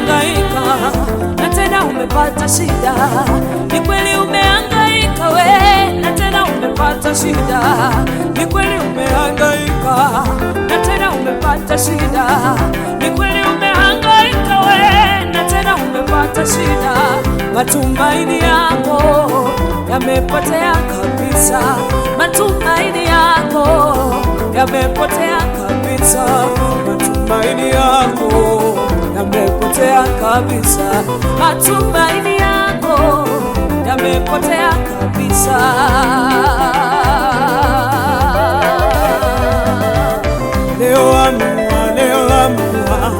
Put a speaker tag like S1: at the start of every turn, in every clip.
S1: umehangaika na tena umepata shida. Ni kweli umehangaika we na tena umepata shida. Ni kweli umehangaika na tena umepata shida. Ni kweli umehangaika we na tena umepata shida. Matumaini yako yamepotea kabisa. Matumaini yako yamepotea kabisa. Matumaini yako yamepotea kabisa. Matumaini yako yamepotea kabisa. Leo amua, leo amua,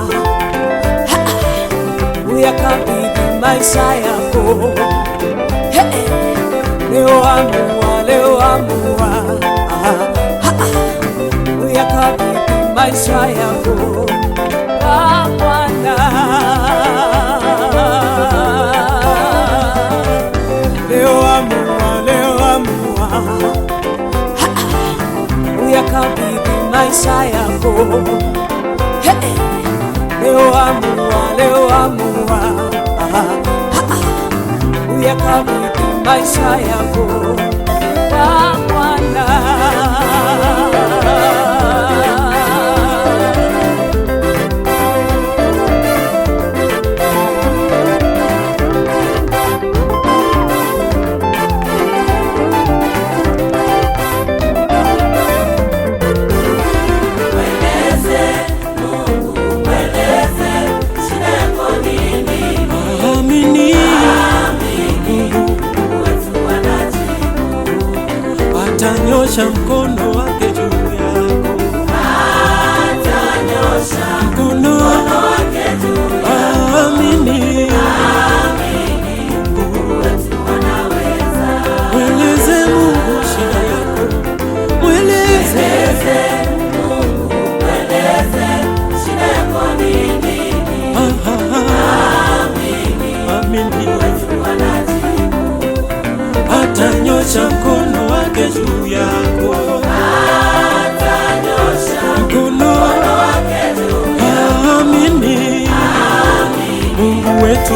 S1: uyakabidhi maisha yako. Leo amua, leo amua, uyakabidhi maisha yako kwa Bwana. Leo amua, leo amua, uyakabidhi maisha yako. Leo amua, leo amua, uyakabidhi maisha yako kwa Bwana.
S2: Atanyosha mkono wake juu yako. Atanyosha mkono wake juu yako. Amini. Amini. Mungu wetu anaweza. Mweleze Mungu shida yako. Mweleze Mungu, mweleze shida yako ni nini. Amini. Amini. Wetu anajibu. Atanyosha mkono wake juu yako. Atanyosha mkono wake juu yako. Amini. Mungu wetu